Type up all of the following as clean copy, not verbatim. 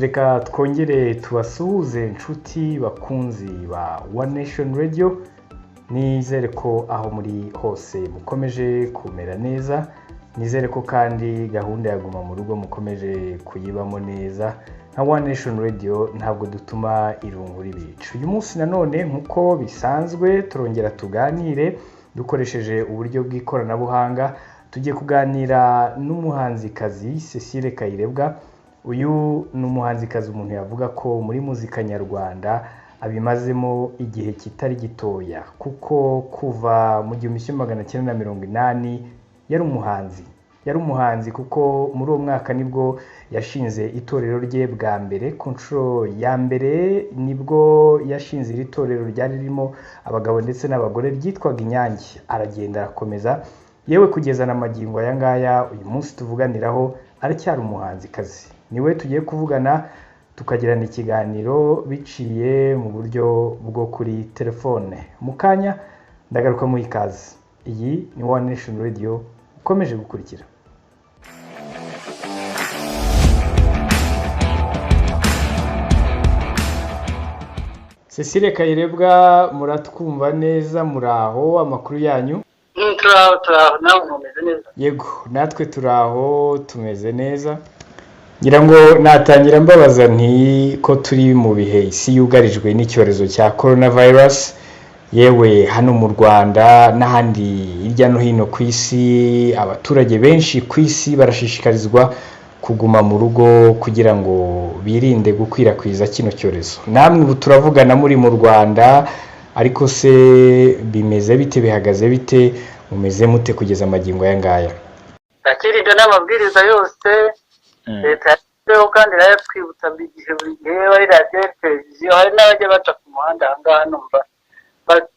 reka twongere tubasuhuze inshuti bakunzi ba One Nation Radio. Nizere ko aho muri hose mukomeje kumera neza, nizere ko kandi gahunda ya guma mu rugo mukomeje kuyibamo neza. Nka One Nation Radio ntabwo dutuma irungu ribica. Uyu munsi nanone nkuko bisanzwe turongera tuganire dukoresheje uburyo bw'ikoranabuhanga. Tugiye kuganira n'umuhanzikazi Cecile Kayirebwa. Uyu ni umuhanzikazi umuntu yavuga ko muri muzika nyarwanda abimazemo igihe kitari gitoya, kuko kuva mu 1980 yari umuhanzi kuko muri uwo mwaka nibwo yashinze itorero rye bwa mbere. Ku nshuro ya mbere nibwo yashinze iri torero ryari ririmo abagabo ndetse n'abagore, ryitwaga Inyange. Aragenda arakomeza yewe kugeza na magingo aya ngaya uyu munsi tuvuganiraho aracyari umuhanzikazi. Niwe tugiye kuvugana tukagirana ikiganiro biciye mu buryo bwo kuri telefone. Mukanya ndagaruka mu ikaze. Iyi ni One Nation Radio ukomeje gukurikira. Cecile Kayirebwa, muratwumva neza? Muraho? Amakuru yanyu? Turaho nawe mumeze neza? Yego, natwe turaho tumeze neza. Ngira ngo natangira mbabaza nti ko turi mu bihe isi yugarijwe n'icyorezo cya coronavirus, yewe hano mu Rwanda n'ahandi hirya no hino ku isi, abaturage benshi ku isi barashishikarizwa kuguma mu rugo kugira ngo birinde gukwirakwiza kino cyorezo. Namwe ubu turavugana muri mu Rwanda, ariko se bimeze bite, bihagaze bite, mumeze mute kugeza magingo aya ngaya? Akirinda n'amabwiriza yose leta yashyiriweho kandi nayo twibutsa igihe buri gihe bari radiyo televiziyo. Hari n'abajya baca ku muhanda ahangaha numva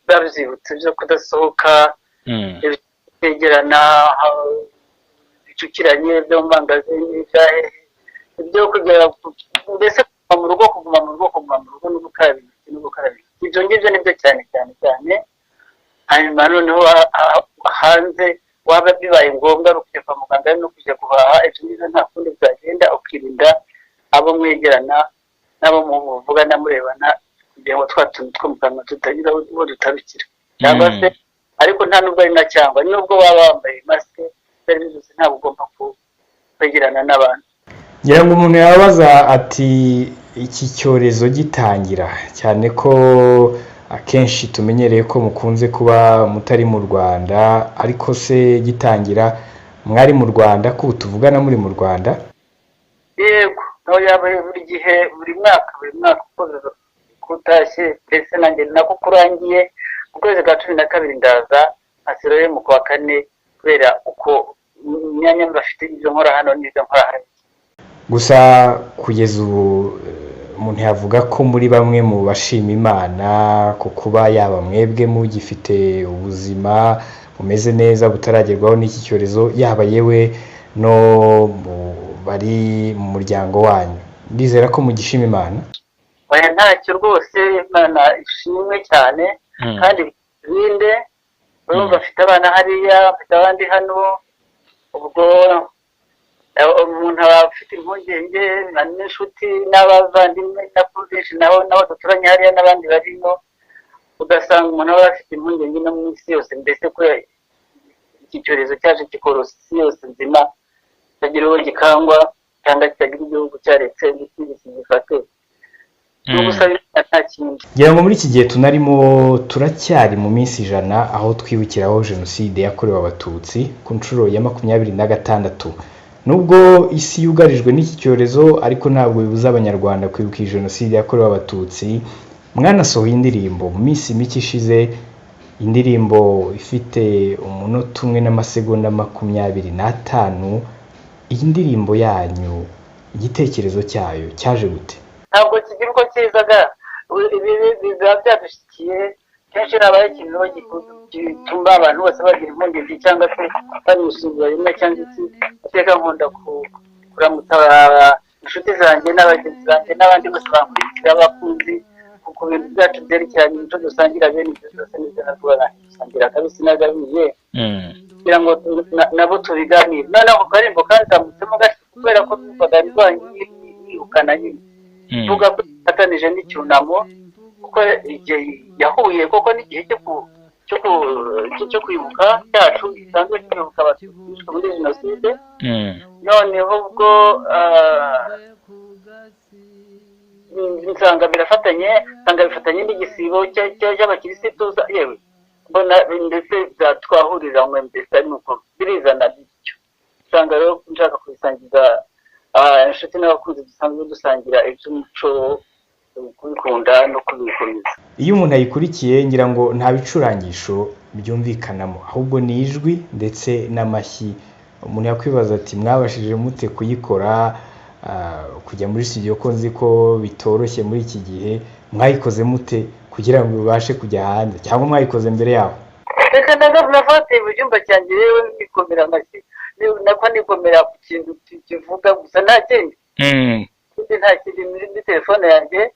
babyibutse byo kudasohoka, kwegerana bicukiranye byo mu mangazini ibyo kugera mbese kuguma mu rugo no gukaraba intoki. Ibyo ngibyo nibyo cyane. Hanyuma noneho hanze waba bibaye ngombwa rukiva muganga no kujya guhaha, ibyo ngibyo nta kundi byagenda, ukirinda abo mwegerana nabo muvugana murebana kugira ngo twatuntu two mu kanwa tutagira uwo dutarukira cyangwa se, ariko nta nubwo ari na cyangwa nubwo waba wambaye maske serivisi zose ntabwo ugomba kwegerana n'abantu. Ngira ngo umuntu yabaza ati iki cyorezo gitangira, cyane ko akenshi tumenyereye ko mukunze kuba mutari mu Rwanda, ariko se gitangira mwari mu Rwanda ko tuvugana muri mu Rwanda? Yego, naho yabaye buri gihe buri mwaka uko kutashye, ndetse nanjye nako kurangiye mu kwezi kwa 12 ndaza asiraye mu kwa 4 kubera uko imyanya bafite ibyo nkora hano n'ibyo nkora hano. Gusa kugeza ubu umuntu yavuga ko muri bamwe mu bashima Imana ko kuba yaba mwebwe mugifite ubuzima bumeze neza butaragerwaho n'iki cyorezo, yaba yewe no bari mu muryango wanyu. Ndizera ko mugishima Imana. Oya, ntacyo rwose, Imana ishimwe cyane kandi binde. Urumva afite abana hariya, afite abandi hano, ubwo umuntu aba afite impungenge n'inshuti n'abavandimwe na province nabo duturanye hariya n'abandi barimo, ugasanga umuntu aba afite impungenge no mu isi yose, mbese ko iki cyorezo cyaje kikorosa isi yose nzima, kitagira uwo gikangwa cyangwa kitagira igihugu cyaretse gifate. Ngira ngo muri iki gihe tunarimo turacyari mu minsi 100 aho twibukiraho Jenoside yakorewe Abatutsi ku nshuro ya 26. Nubwo isi yugarijwe n'iki cyorezo, ariko ntabwo bibuza abanyarwanda kwibuka Jenoside yakorewe Abatutsi. Mwanasohoye indirimbo mu minsi mike ishize, indirimbo ifite umunota umwe n'amasegonda 25. Iyi ndirimbo yanyu, igitekerezo cyayo cyaje gute? Ntabwo kigira uko kizaga, ibi biba byadushikiye kenshi nabaye ikintu gituma abantu bose bagira impungenge cyangwa se banishingira rimwe cyangwa iki. Ateka nkunda kuramutsa inshuti zanjye n'abagenzi banjye n'abandi bose bankurikira abakunzi ku bintu byacu byerekeranye n'icyo dusangira bene ibyo byose n'ibyo natubona dusangira kabisi n'agabiye kugira ngo nabo tubiganire. Noneho ku karimbo kandi kamutsemo gato kubera ko twumvaga indwanyi yirukana nyine mvuga ko atanije n'icyunamo kuko igihe yahuye koko n'igihe cyo kwibuka cyacu gisanzwe kwibuka abatutsi muri jenoside noneho ubwo nsanga bifatanye n'igisibo cy'abakirisitu yewe mbona ndetse twahurira mu mbese nuko birizana bityo usanga rero nshaka kubisangiza inshuti n'abakunzi dusanzwe dusangira iby'umuco kubikunda no kubikomeza. Iyo umuntu ayikurikiye ngira ngo nta bicurangisho byumvikanamo ahubwo ni ijwi ndetse n'amashyi. Umuntu yakwibaza ati mwabashije mute kuyikora kujya muri studio ko nzi ko bitoroshye muri iki gihe, mwayikoze mute kugira ngo bibashe kujya hanze cyangwa mwayikoze mbere yaho? Reka nafate ibyumba cyanjye rero nikomera amashyi nako nikomera ku kintu kivuga gusa nta kindi nta kindi muri telefone yanjye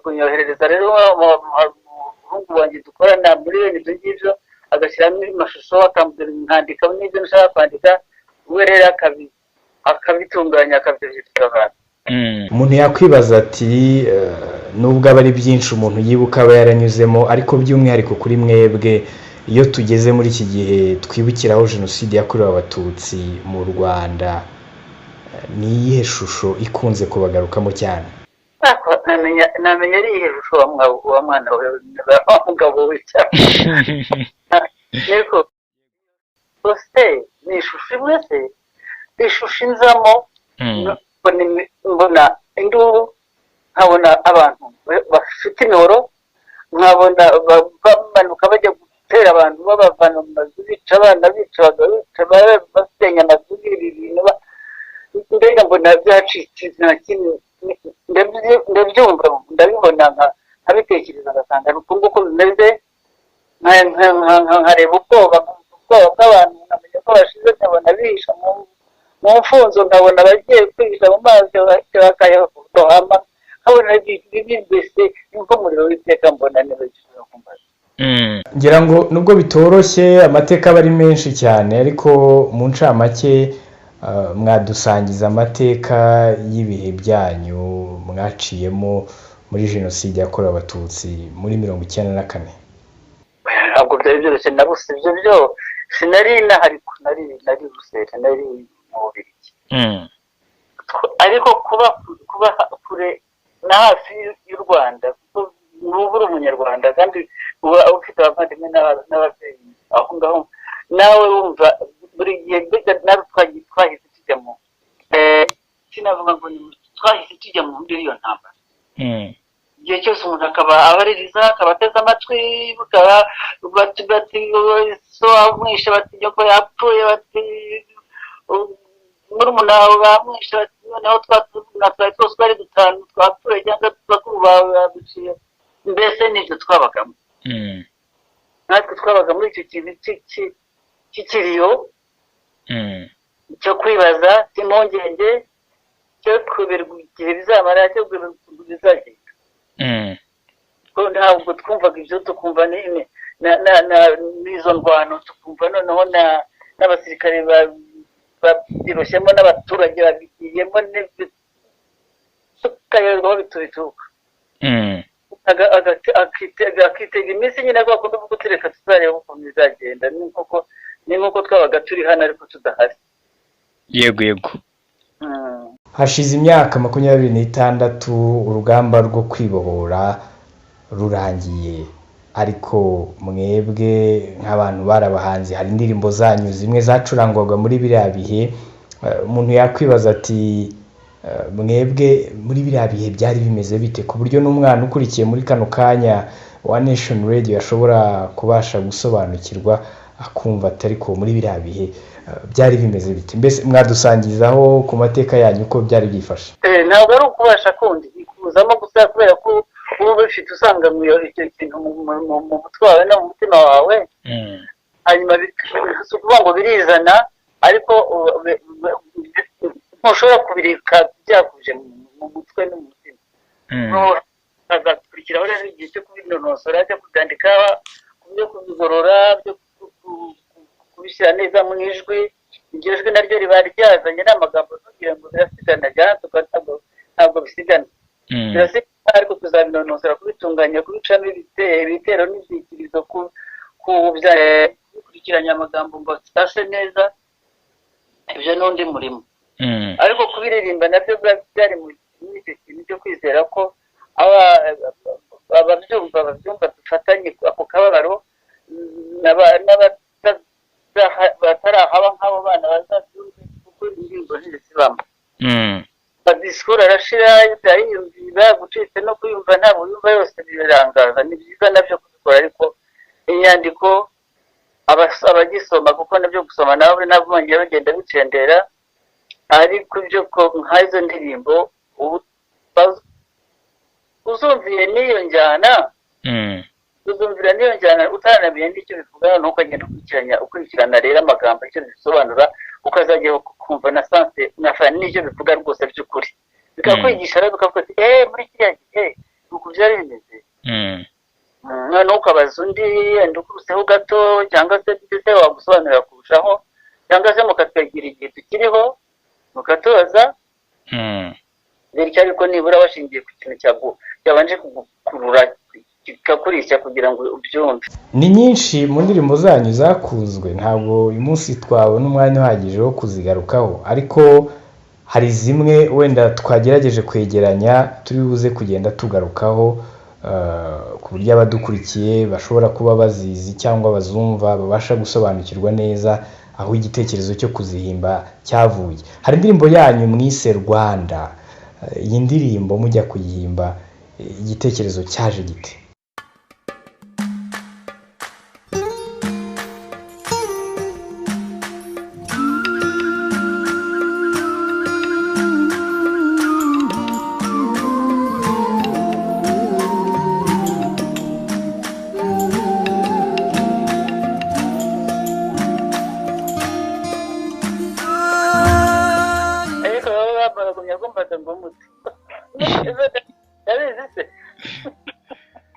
kunyoherereza rero umuhungu wanjye dukorana muri ibyo ngibyo agashyiramo amashusho akandika n'ibyo nshaka kwandika we rero akabitunganya akabyandika abantu. Umuntu yakwibaza ati nubwo aba ari byinshi umuntu yibuka aba yaranyuzemo, ariko by'umwihariko kuri mwebwe iyo tugeze muri iki gihe twibukiraho jenoside yakorewe abatutsi mu Rwanda, ni iyihe shusho ikunze kubagarukamo cyane? Namenya ari iyihe shusho wa mwana wa mugabo we cyane niko bose ni ishusho imwe se ishusho inzamo mbona induru, nkabona abantu bafite imihoro, nkabona bamanuka bajya gutera abantu babavana mu mazu, bica abana, bica abagabo, bica basenya amazu, ibintu mbega mbona byacitse nta kintu ndabyumva ndabibona nkabitekereza ngasanga uko nguko bimeze, nkareba ubwoba bw'abantu, nkamenya ko bashize, nkabona bihisha mu mfunzo, nkabona bagiye kwihisha mu mazi bakayadohama, nkabona bibi mbese nk'umuriro w'iteka mbona niba gishobora kumbaza. Ngira ngo nubwo bitoroshye amateka aba ari menshi cyane, ariko mu ncamake mwadusangiza amateka y'ibihe byanyu mwaciyemo muri jenoside yakorewe abatutsi muri 1994. Ntabwo byari byoroshye na busa ibyo byo sinari nahari, nari rusete, nari mu Bubiligi, ariko kuba kure na hafi y'u Rwanda kuko n'ubu uri umunyarwanda kandi uba ufite abavandimwe n'ababyeyi aho ngaho, nawe wumva buri gihe nawe twahise tujya mu sinavuga ngo twahise tujya muri iyo ntambara. Igihe cyose umuntu akaba abaririza, akaba ateze amatwi, bati so amwishe, bati nyoko yapfuye, bati murumuna wawe bamwishe, bati noneho twari twose twari dutanu twapfuye cyangwa bakuru bawe baduciye, mbese nibyo twabagamo. Natwe twabaga muri icyo kintu cy'ikiriyo cyo kwibaza, cy'impungenge, cyo kuberwa igihe bizamara, cyo kuberwa bizagenda. Ntabwo twumvaga ibyo, tukumva n'izo ndwano, tukumva noneho n'abasirikare babiroshyemo, n'abaturage babigiyemo, tukayoberwa bitubituka, akitega iminsi nyine ko bakunda kuko tureka tuzareba ukuntu bizagenda. Ni nk'uko twabaga turi hano ariko tudahari. Yego. Hashize imyaka 26 urugamba rwo kwibohora rurangiye, ariko mwebwe nk'abantu barabahanzi hari indirimbo zanyu zimwe zacurangwaga muri biriya bihe. Umuntu yakwibaza ati mwebwe muri biriya bihe byari bimeze bite, ku buryo n'umwana ukurikiye muri kano kanya wa Nation Radio yashobora kubasha gusobanukirwa akumva atari ko muri biriya bihe byari bimeze bite? Mbese mwadusangizaho ku mateka yanyu uko byari byifashe. Ntabwo ari ukubasha kundi ikuzamo gusa, kubera ko uba bifite usanga mu icyo kintu mu mutwe wawe no mu mutima wawe, hanyuma si ukuvuga ngo birizana, ariko ntushobora kubireka byakuje mu mutwe no mu mutima. Agakurikiraho rero igihe cyo kubinonosora, cyo kubyandika, byo kubigorora, byo kubishyira neza mu ijwi. Iryo jwi naryo riba ryazanye n'amagambo kugira ngo birasigana, ntabwo bisigana. birasigaye ariko tuzabinonosora kubitunganya kubicamo ibitero n'ibikirizo kubikurikiranya amagambo ngo sitase neza ibyo n'undi murimo ariko kubiririmba nabyo byari mu icyo kintu cyo kwizera ko ababyumva dufatanye ako kababaro batarahaba nk'abo bana bazabyumve kuko indirimbo ntizibamo disikuru arashira yiyumvira gucitse no kuyumva ntabwo yumva yose birangaza ni byiza nabyo kubikora ariko inyandiko abagisoma kuko nabyo gusoma nawe nabonye bagenda bicendera ariko ibyo nk'izo ndirimbo uzumviye n'iyo njyana uzumvira n'iyo njyana utaranamenye n'icyo bivuga nuko agenda ukurikirana rero amagambo icyo bisobanura ukazajya kumva na sanse na fani n'icyo bivuga rwose by'ukuri bikakwigisha rero bikavuga ati muri kiriya gihe nuko byari bimeze noneho ukabaza undi yenda ukuruseho gato cyangwa se ndetse wagusobanurira kurushaho cyangwa se mukatwegira igihe tukiriho mukatoza bityo ariko nibura washingiye ku kintu cyabanje kugukurura kikakurisha kugira ngo ubyumve. Ni nyinshi mu ndirimbo zanyu zakunzwe ntabwo uyu munsi twabona umwanya uhagije wo kuzigarukaho ariko hari zimwe wenda twagerageje kwegeranya turi buze kugenda tugarukaho ku buryo abadukurikiye bashobora kuba bazizi cyangwa bazumva babasha gusobanukirwa neza aho igitekerezo cyo kuzihimba cyavuye. Hari indirimbo yanyu mwise Rwanda, iyi ndirimbo mujya kuyihimba igitekerezo cyaje gite?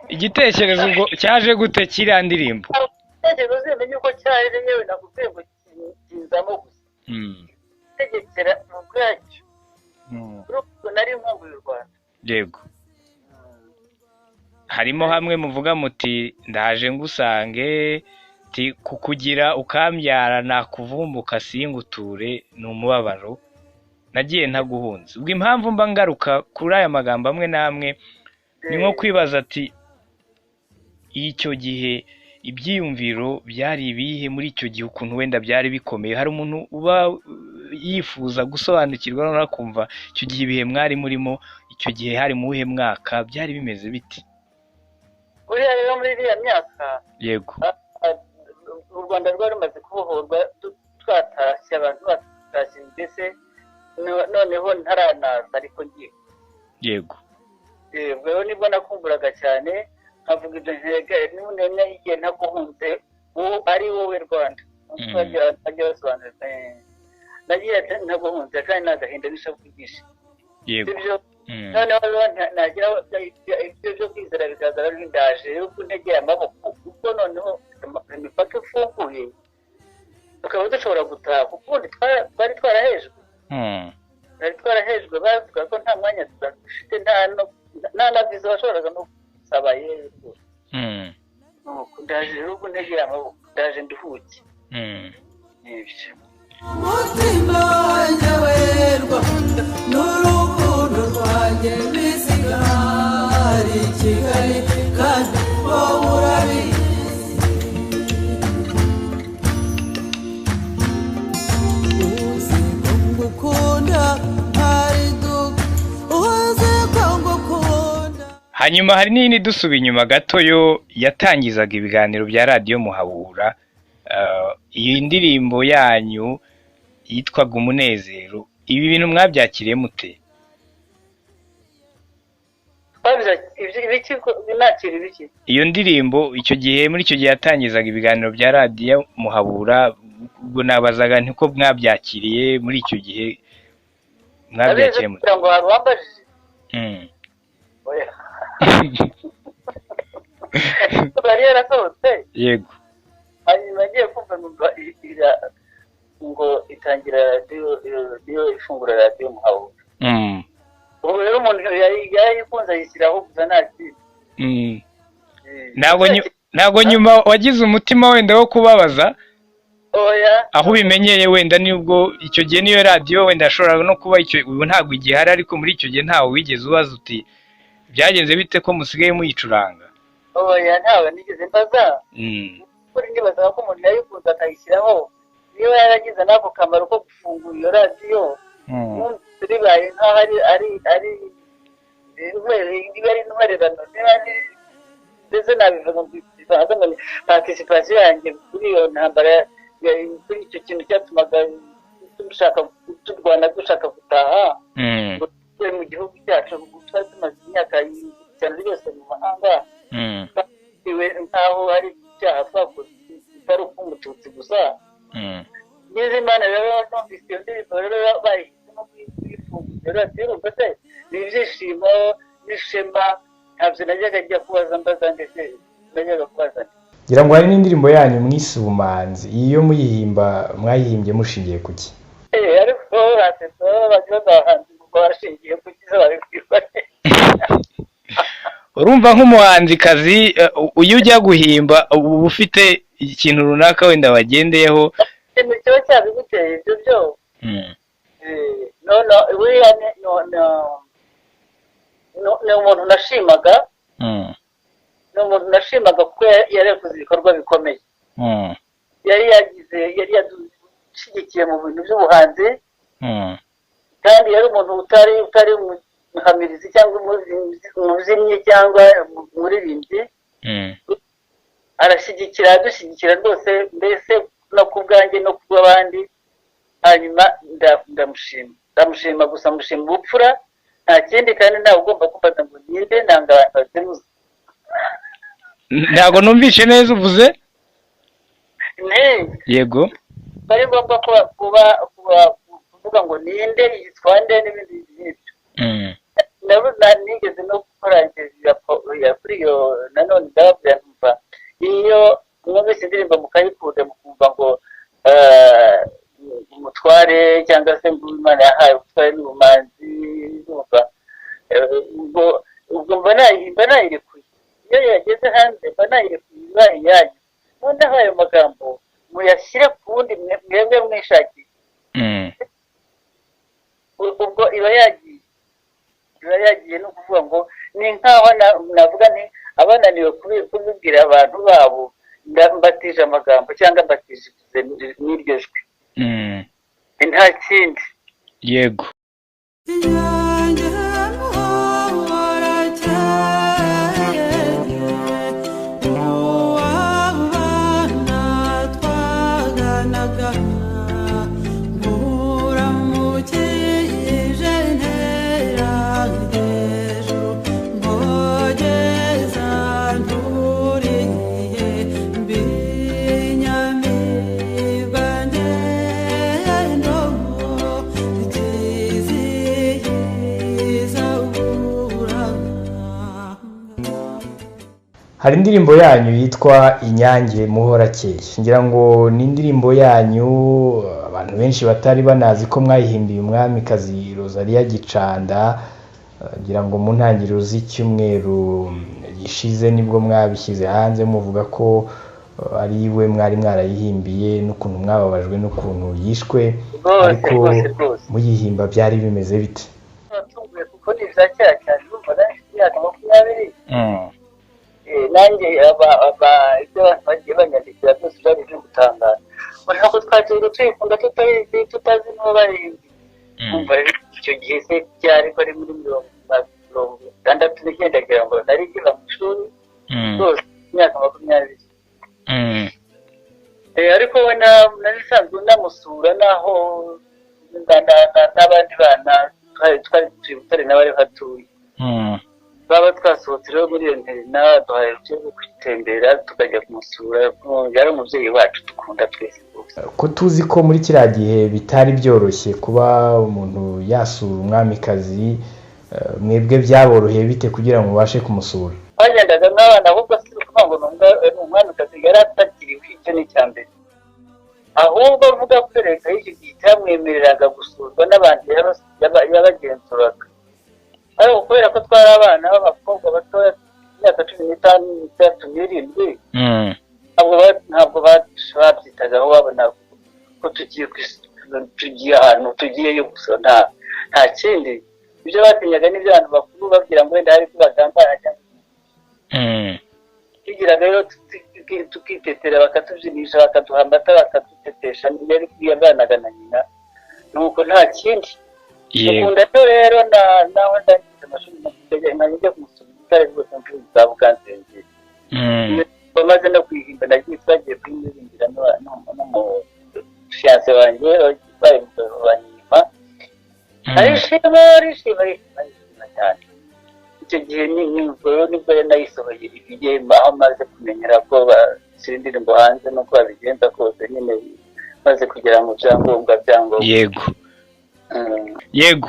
igitekerezo ngo cyaje gute kiriya ndirimbo? Igitekerezo uzimenye uko cyaje yewe nakuvuye ngo kinzamo gusa tegekera mu bwacyo urubwo nari nkumbuye u Rwanda. Yego, harimo hamwe muvuga muti ndaje ngusange kukugira ukambyara nakuvumbuka singuture ni umubabaro nagiye ntaguhunze. Ubwo impamvu mba ngaruka kuri aya magambo amwe namwe ni nko kwibaza ati icyo gihe ibyiyumviro byari ibihe muri icyo gihe, ukuntu wenda byari bikomeye. Hari umuntu uba yifuza gusobanukirwa no kumva icyo gihe ibihe mwari murimo icyo gihe hari mu wuhe mwaka, byari bimeze biti? Uriya rero muri iriya myaka, yego, u Rwanda rwari rumaze kubohorwa twatashye abantu batashye mbese noneho ntaranaza ariko ngiye. Yego, rero nibwo nakumburaga cyane nkavuga ibyo ntega none igihe naguhunze ari wowe Rwanda ajya basobanura nagiye ntaguhunze kandi nagahinda bishavugisha. Yego, noneho nagira ibyo byo kwizera bikaza ari ndaje rero kuntegeye amaboko kuko noneho imipaka ifunguye tukaba dushobora gutaha kuko twari twarahejwe bavuga ko nta mwanya dufite nta na viza washoboraga no gusaba yewe rwose. Ndaje rero kuntegeye amaboko ndaje nduhuke. Nibyo umutima wanjye werwa n'urukundo rwanjye bisigari Kigali kandi wowe urabizi. Uzi ko ngukunda hari uzi ko ngukunda. hanyuma hari n'indi dusuba inyuma gato yo yatangizaga ibiganiro bya radiyo Muhabura. Iyi ndirimbo yanyu yitwaga Umunezero, ibi bintu mwabyakiriye mute? Iyo ndirimbo icyo gihe muri icyo gihe yatangizaga ibiganiro bya radiyo Muhabura, ubwo nabazaga niko mwabyakiriye muri icyo gihe, mwabyakiriye mute? Yego, hanyuma ngiye kumva ngo itangira radiyo ifungura radiyo Muhabura ubu rero umuntu yayikunze ayishyiraho gusa nta kindi. Ntabwo nyuma wagize umutima wenda wo kubabaza oya aho ubimenyeye wenda nibwo icyo gihe niyo radiyo wenda ashobora no kuba icyo ubu ntabwo igihari ariko muri icyo gihe ntawe wigeze ubaza uti byagenze bite ko musigaye muyicuranga? oya ntawe nigeze mbaza kuri nibaza ko umuntu yayikunze akayishyiraho niba yaragize n'ako kamaro ko gufungura iyo radiyo bibaye nk'aho ari intwererano ndetse nabivuga ngo participation yanjye kuri iyo ntambara kuri icyo kintu cyatumaga dushaka gutaha mu gihugu cyacu twari tumaze imyaka cyane yose mu mahanga nk'aho hari icyaha twakoze kitari uk'umututsi gusa ngize imana rero numvise iyo ndirimbo rero bayihisemo kuyifungura radiyo urumva se ni ibyishimo n'ishema ntabyo najyaga njya kubaza mbaza ndetse najyaga kubaza ngira ngo hari n'indirimbo yanyu mwise Ubumanzi, iyo muyihimba mwayihimbye mushingiye ku ki? ariko batetse bagize abahanzi ngo barashingiye ku kizo babikwiye. Urumva nk'umuhanzikazi uyu ujya guhimba uba ufite ikintu runaka wenda wagendeyeho ikintu kiba cyabiguteye ibyo byo buriya ni umuntu nashimaga kuko yari yakoze ibikorwa bikomeye, yari yadushyigikiye mu bintu by'ubuhanzi kandi yari umuntu utari umuhamirizi cyangwa umubyinnyi cyangwa umuririmbyi, adushyigikira rwose mbese no ku bwanjye no ku bw'abandi. Hanyuma ndamushima gusa mushima ubupfura nta kindi kandi ntawe ugomba kumfata ngo ninde nanga abantu bazimuza. Ntabwo numvishe neza uvuze? Yego bari ngombwa kuvuga ngo ninde yitwa nde n'ibindi nk'ibyo. Nigeze no gukora interview kuri iyo nanone ndababwira ntumva iyo mwumvise indirimbo mukayikunda mukumva ngo umutware cyangwa se ngo Imana yahaye ubutware n'ubumanzi ubwo mba nayirekuye, iyo yageze hanze mba nayirekuye ibaye iyanyu, noneho ayo magambo muyashyire ku wundi mwebwe mwishakiye, ubwo iba yagiye no kuvuga ngo ni nk'aho navuga nti abananiwe kubibwira abantu babo mbatije amagambo cyangwa mbatije n'iryo jwi nta kindi. Yego hari indirimbo yanyu yitwa Inyange muhorakeye, ngira ngo ni indirimbo yanyu abantu benshi batari banazi ko mwayihimbiye umwamikazi Rosalia Gicanda, ngira ngo mu ntangiriro z'icyumweru gishize nibwo mwabishyize hanze muvuga ko ari we mwari mwarayihimbiye n'ukuntu mwababajwe n'ukuntu yishwe, ariko muyihimba byari bimeze bite? kuko ni bya kera cyane urumva imyaka 20 nanjye ibyo bagiye banyandikira byose byari byo gutangara, ntabwo twagiye tuyikunda tutazi n'uwo baririmbye. Umva icyo gihe se byari bari muri 69 ngira ngo nari ngiva mu ishuri rwose imyaka 20. Ariko we narisanzwe ndamusura naho n'abandi bana twari turi n'abari hatuye, baba twasohotse rero muri iyo nterina duhaye cyo kwitembera tukajya kumusura, yari umubyeyi wacu dukunda twese. Ko tuzi ko muri kiriya gihe bitari byoroshye kuba umuntu yasura umwamikazi, mwebwe byaboroheye bite kugira ngo mubashe kumusura? Twagendaga n'abana ahubwo si ukuvuga ngo ni umwamikazi yari atakiriwe, icyo ni icya mbere, ahubwo avuga ko leta y'icyo gihe itamwemereraga gusurwa n'abantu yabagenzuraga. ariko kubera ko twari abana b'abakobwa batoya imyaka 15 ntabwo babyitagaho babona ko tugiye ahantu tugiyeyo gusa nta kindi ibyo batinyaga n'ibyo abantu bakuru babwira ngo wenda hari kubagambara cyangwa tugira rero tukitetera bakatubyinisha bakaduha amata bakadutetesha n'ibyo kwiyaganaga na nyina nuko nta kindi ukunda rero naho ndagize amashuri najya kumusoma itare rwose mvuze za bukansenge bamaze no kwihimba nagiye twagiye kwinyiringira no mu fiance wanjye baye banyima arishima cyane icyo gihe nibwo nayisohoye ibigemba aho maze kumenyera ko bashyira indirimbo hanze nuko babigenza kose nyine maze kugera mu byangombwa yego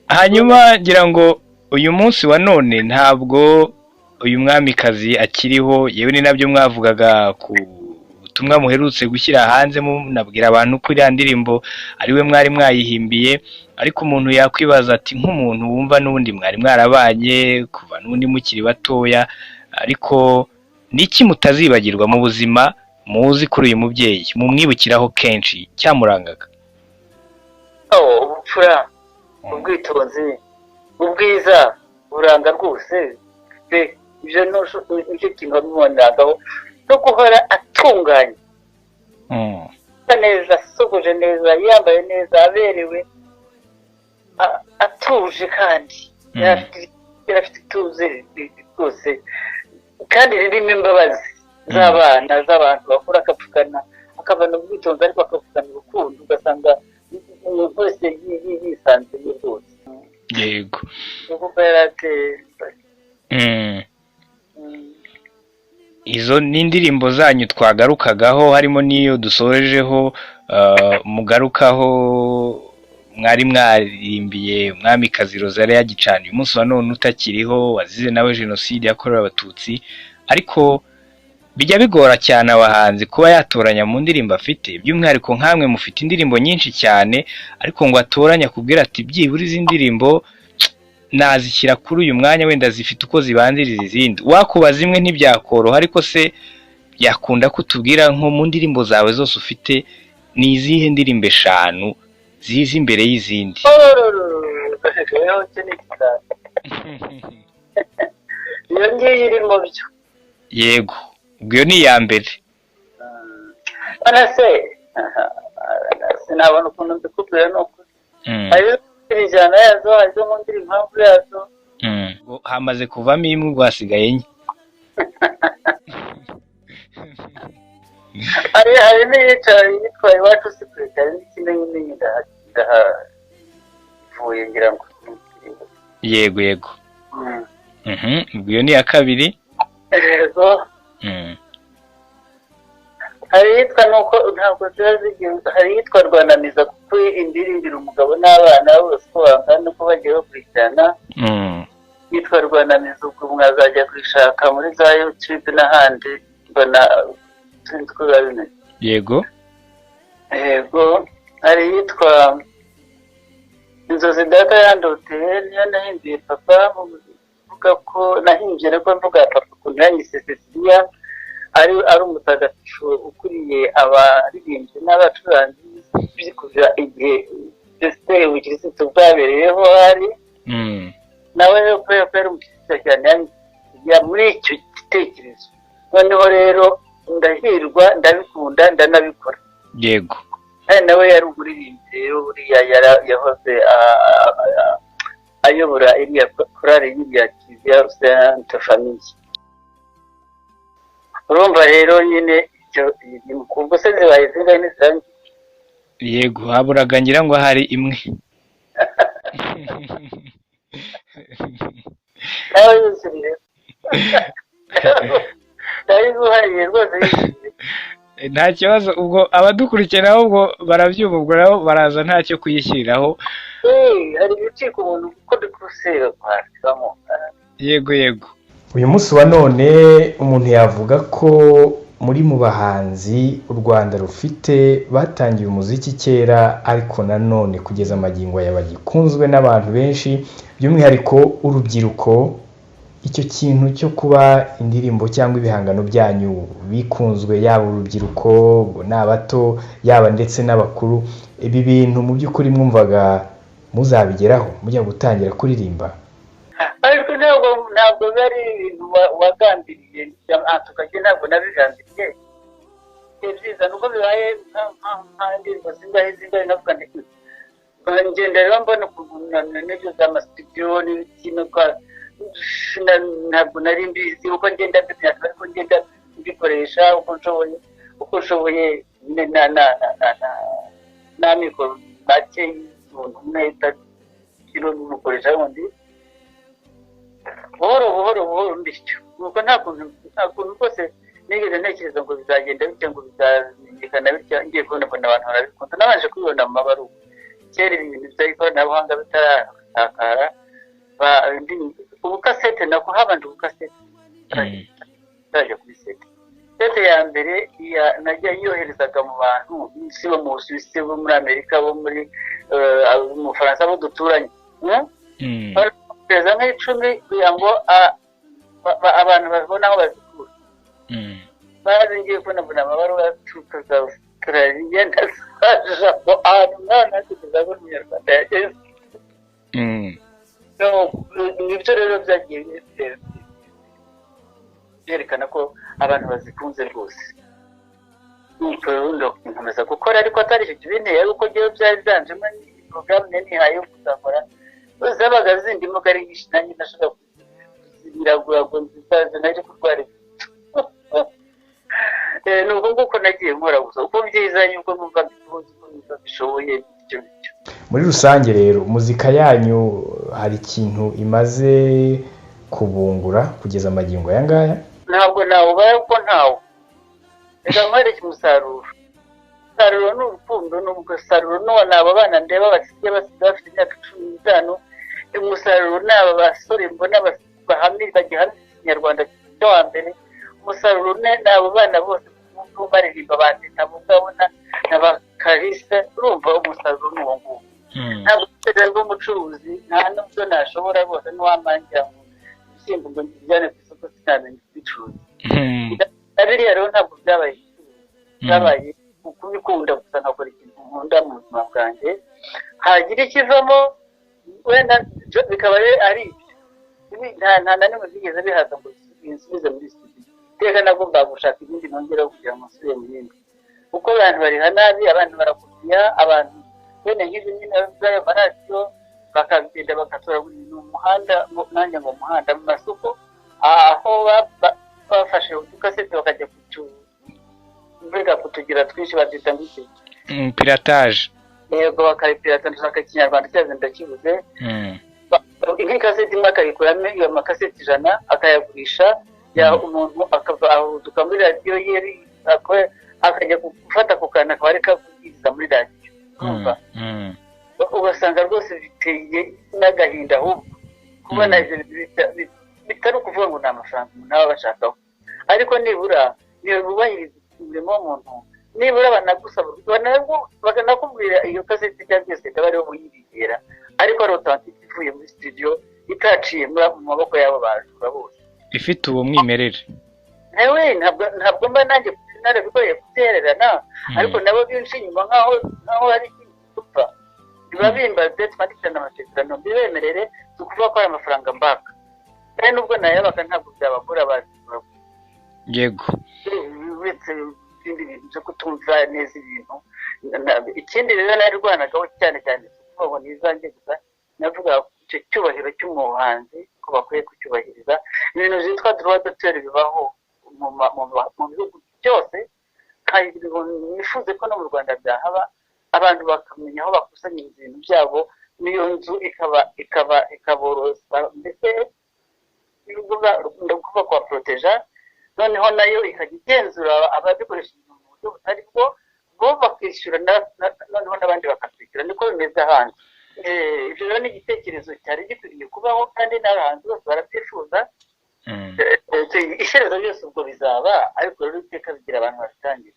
hanyuma ngira ngo uyu munsi wa none ntabwo uyu mwamikazi akiriho yewe ni nabyo mwavugaga ku butumwa muherutse gushyira hanze munabwira abantu ko iriya ndirimbo ari we mwari mwayihimbiye ariko umuntu yakwibaza ati nk'umuntu wumva n'ubundi mwari mwarabanye kuva n'ubundi mukiri batoya ariko niki mutazibagirwa mu buzima muzi kuri uyu mubyeyi mumwibukiraho kenshi cyamurangaga? Ubupfura, ubwitonzi, ubwiza buranga rwose ibyo nicyo kintu bamubonagaho no guhora atunganye neza, asogoje neza, yambaye neza, aberewe, atuje kandi yari afite ituze rwose kandi ririmo imbabazi z'abana z'abantu bakuru, akavana ubwitonzi ariko akavugana urukundo ugasanga umuntu wese yisanzuye rwose. Yego kuko yarateye izo ni indirimbo zanyu twagarukagaho harimo n'iyo dusorejeho mugarukaho mwari mwarimbiye umwamikazi Rosalie yagicana uyu munsi wa none utakiriho wazize nawe Jenoside yakorewe Abatutsi, ariko bijya bigora cyane abahanzi kuba yatoranya mu ndirimbo afite, by'umwihariko nkamwe mufite indirimbo nyinshi cyane ariko ngo atoranya kubwira ati byibura izi ndirimbo nazishyira kuri uyu mwanya wenda zifite uko zibanziriza izindi. Wakuba zimwe ntibyakoroha ariko se yakunda kutubwira nko mu ndirimbo zawe zose ufite ni izihe ndirimbo 5 ziza imbere y'izindi? iyo ngiyo irimo byo. Yego ubwo ni iya mbere. Sinabona ukuntu mbikubwira n'ukuri. Ijana yazo hazo mu ndirimbo impamvu yazo hamaze kuvamo imwe ubwo hasigaye enye. hari n'iyicaye yitwaye iwacu secretary n'ikindi nyine ndahavuye ngira ngo. Yego ubwo iyo ni iya kabiri. Yego hari yitwa nuko ntabwo zigiye, hari yitwa Rwanamiza kuko indirimbira umugabo n'abana bose ko bangana uko bagiye bakurikirana. Yitwa Rwanamiza ubwo mwazajya kwishaka muri za YouTube n'ahandi mbona sinzi ko babimenya. Yego hari yitwa Inzozi Data yandoteye niyo nahimbiye papa, mvuga ko nahimbye ariko mvuga papa ukuntu yanyise Cecilia ari umutagatifu ukuriye abaririmbyi n'abacuranzi kuva igihe Jenoside ubukirisitu bwabereyeho hari nawe rero kubera ko yari umukirisitu cyane ya muri icyo gitekerezo, noneho rero ndahirwa ndabikunda ndanabikora. Yego nawe yari umuririmbyi rero buriya yahoze ayobora iriya korali y'iriya kiliziya Sainte Famille. Urumva rero nyine ubwo se zibaye zingahe n'izanjye? Yego haburaga ngira ngo hari imwe. nawe yuzuriye ndayiguhariye rwose. Nta kibazo ubwo abadukurikira ubwo barabyumva ubwo nabo baraza ntacyo kuyishyiriraho. Hari ibicika umuntu uko dukusera kwandikamo. Yego uyu munsi wa none umuntu yavuga ko muri mu bahanzi u Rwanda rufite batangiye umuziki kera ariko nanone kugeza amagingo aya bagikunzwe n'abantu benshi by'umwihariko urubyiruko. Icyo kintu cyo kuba indirimbo cyangwa ibihangano byanyu bikunzwe yaba urubyiruko n'abato yaba ndetse n'abakuru, ibi bintu mu by'ukuri mwumvaga muzabigeraho mujya gutangira kuririmba? ariko ntabwo bari ibintu wagambiriye tukajya ntabwo nabigambiriye byiza nuko bibaye nk'indirimbo zingahe navuga nti ngenda rero mbona n'ibyo z'amasitudiyo n'ibikino ntabwo nari mbizi uko ngenda mbimenya ariko ngenda mbikoresha uko nshoboye n'amikoro make y'umuntu umwe kiro n'umukoresha wundi buhoro bityo nuko nta kuntu rwose nigeze ntekereza ngo bizagenda bityo ngo bizamenyekana bityo ngiye kubona abantu barabikunda nabanje kubibona mu mabaruwa kera ibintu by'ikoranabuhanga bitaratakara ubukasete nako habanje ubukasete turaje kuri sete ya mbere najya yoherezaga mu bantu si bo mu Busuwisi bo muri Amerika bo muri mu Faransa bo duturanye perezida nk'icumi kugira ngo abantu babone aho bazikura bazi ngiye kubona amabaruwa tukaza Australia ndasaja ko mwana kugeza ngo umunyarwanda yageze nibyo rero byagiye byerekana ko abantu bazikunze rwose nuko nkomeza gukora ariko atari icyo kibinteye kuko ngewe byari byanjemo porogaramu nihaye yo kuzakora zabaga zindimo ko ari nyinshi nanjye ndashobora kuzibiragura ngo nzizaze naje kurwara ni ubwo nguko nagiye nkora gusa uko byizanye ubwo numva bishoboye bityo muri rusange rero muzika yanyu hari ikintu imaze kubungura kugeza amagingo aya ngaya? Ntabwo nawubaye kuko ntawo reka nkwereke umusaruro ni urukundo n'umusaruro ni aba bana ndeba basigaye bafite imyaka 15 umusaruro ni aba basore mbona bahamiriza gihamiriza ikinyarwanda cyo wa mbere umusaruro ni abo bana bose baririmba bandita mugabona n'abakarisa urumva umusaruro ni uwo nguwo ntabwo tugeze umucuruzi nta n'ubwo nashobora rwose n'uwamangira ngo ibishyimbo ngo njyane ku isoko sinamenye kubicuruza biriya rero ntabwo byabaye kubikunda gusa nkakora ikintu nkunda mu buzima bwanjye hagira ikivamo wenda bikaba ari ibyo nta na nimwe byigeze bihaza ngo binsubize muri studio iteka nagombaga gushaka ibindi nongeraho kugira ngo nsubire mu yindi kuko abantu bariha nabi abantu barakubiya abantu bene nk'izi nyine z'amaradiyo bakagenda bagatora buri umuhanda nanjye ngo umuhanda mu masoko aho bafashe udukasete bakajya mbega kutugira twinshi babyita ngiki piratage yego bakayipirata ndashaka ikinyarwanda cyaze ndakibuze nk'ikasete imwe akayikuramo iyo amakasete 100 akayagurisha umuntu akava aho muri radiyo ye akajya gufata ku kantu akaba areka kubwiriza muri radiyo kumva ugasanga rwose biteye n'agahinda ahubwo kubona ibyo bitari ukuvuga ngo ni amafaranga umuntu aba bashakaho ariko nibura ntibubahiriza umurimo w'umuntu nibura banagusaba bakanakubwira iyo kasete cyangwa byose ikaba ariho muyibigera ariko ari authentique ivuye muri studio itaciye mu maboko y'abo bajura bose ifite uwo mwimerere ewe ntabwo mba nanjye narabikoreye kutererana ariko nabo byinshi inyuma nkaho hari gupfa biba bimbaze twandikirana amasezerano bibemerere tukuvuga ko ari amafaranga mbaka kandi nubwo nayabaga ntabwo byabagora bazi yego uretse ibindi bintu byo kutumva neza ibintu ikindi rero narirwanagaho cyane kuvuga ngo nizanjye gusa navuga icyo cyubahiro cy'umuhanzi ko bakwiye kucyubahiriza ibintu byitwa droit d'auteur bibaho mu bihugu byose kandi nifuze ko no mu Rwanda byahaba abantu bakamenya aho bakusanyiriza ibintu byabo n'iyo nzu ikaborosa ndetse ndakuvuga kwa proteja noneho nayo ikajya igenzura ababikoresha ibintu mu buryo butari bwo bakishyura noneho n'abandi bakatwishyura niko bimeze hanze ibyo rero ni igitekerezo cyari gikwiriye kubaho kandi n'abahanzi bose barabyifuza iherezo ryose ubwo bizaba, ariko rero iteka bigira abantu babitangira.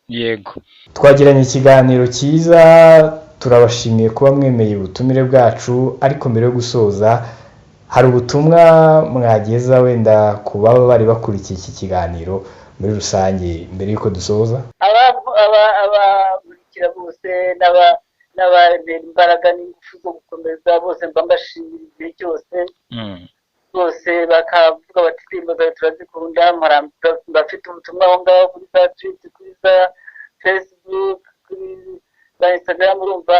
Yego, twagiranye ikiganiro cyiza, turabashimiye kuba mwemeye ubutumire bwacu, ariko mbere yo gusoza hari ubutumwa mwageza wenda ku baba bari bakurikiye iki kiganiro muri rusange mbere y'uko dusoza. Abakurikira bose n'ab'imbaraga n'ingufu zo gukomeza bose mbashimira igihe cyose, bose bakavuga bati indirimbo zawe turazikunda, bafite ubutumwa aho ngaho kuri za twiti, kuri za facebook, kuri za instagram, urumva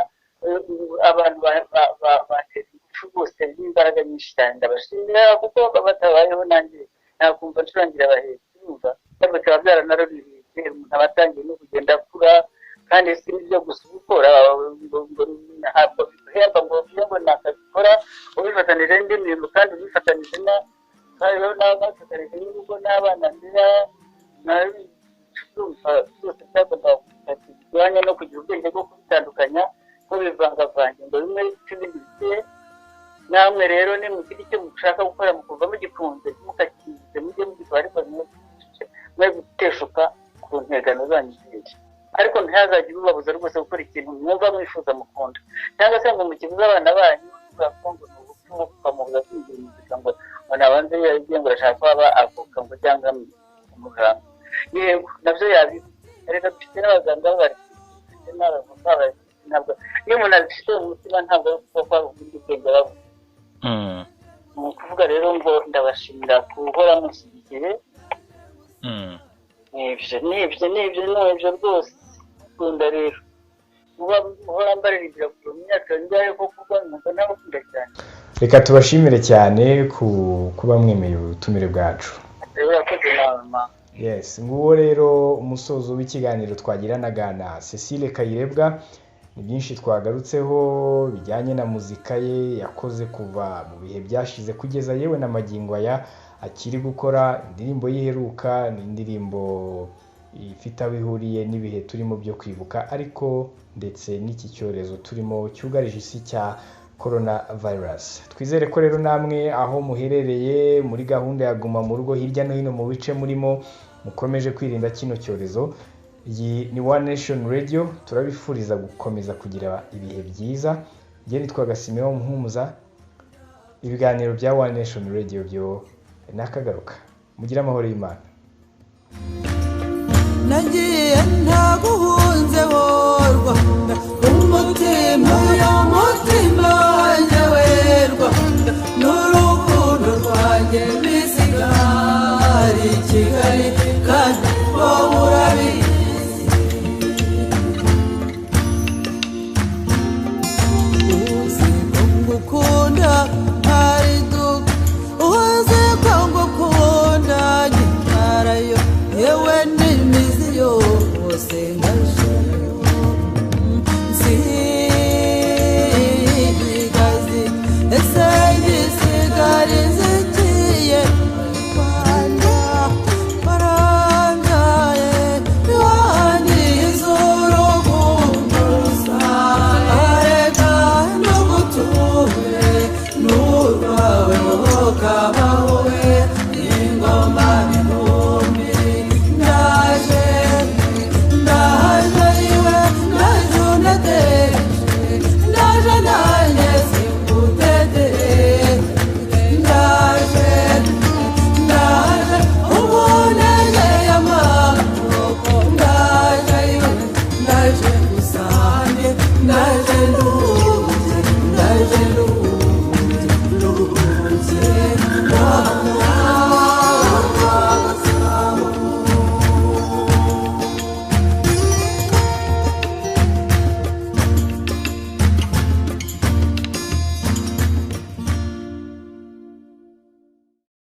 abantu batera ingufu bose n'imbaraga nyinshi cyane. Ndabashimira kuko batabayeho nanjye nakumva ncurangira abahetsi, urumva bikaba byaranaruriye umuntu abatangiye no kugenda akura, kandi si n'ibyo gusa gukora ntabwo bihemba ngo nakabikora ubifatanije n'indi mirimo, kandi ubifatanije n'abafatanije n'urugo n'abana byose byagomba kurwanya no kugira ubwenge bwo kubitandukanya ko bivangavanga ngo bimwe n'ibindi bikeye. Namwe rero ni mugire icyo mushaka gukora mukumva mugikunze mukakize mujye mugikora, ariko mwe guteshuka ku ntegano zanyu z'iki, ariko ntihazagire ubabuza rwose gukora ikintu mwumva mwifuza mukunda, cyangwa se ngo mukibuze abana banyu ngo ni ubupfu mukamubuza kwinjira muzika ngo nabanze yagiye ngo arashaka kuba avuka ngo cyangwa umuganga. Yego nabyo yabiba, reka dufite n'abaganga bari n'abavoka bari, ntabwo iyo umuntu abifite mu mutima ntabwo ari kuba ubundi bwenge babuze. Ni ukuvuga rero ngo ndabashimira guhora mushyigikiye. Nibyo rwose kunda rero uhora mbaririmbira ku myaka njyaye ko kuba numva nabakunda cyane. Reka tubashimire cyane kuba mwemeye ubutumire bwacu. Urakoze mama. Yes, nguwo rero umusozo w'ikiganiro twagiranaga na Cecile Kayirebwa. Ni byinshi twagarutseho bijyanye na muzika ye yakoze kuva mu bihe byashize kugeza yewe na magingo aya akiri gukora. Indirimbo yiheruka ni indirimbo ifite aho ihuriye n'ibihe turimo byo kwibuka, ariko ndetse n'iki cyorezo turimo cyugarije isi cya coronavirus. Twizere ko rero namwe aho muherereye muri gahunda ya guma mu rugo hirya no hino mu bice murimo mukomeje kwirinda kino cyorezo. Iyi ni One Nation Radio, turabifuriza gukomeza kugira ibihe byiza. Njye nitwa Gasimeho Muhumuza. Ibiganiro bya One Nation Radio byo nakagaruka. Mugira amahoro y'Imana. nagiye ntaguhunze ho Rwanda, umutima wanjye we Rwanda, n'urukundo rwanjye bisigara i Kigali.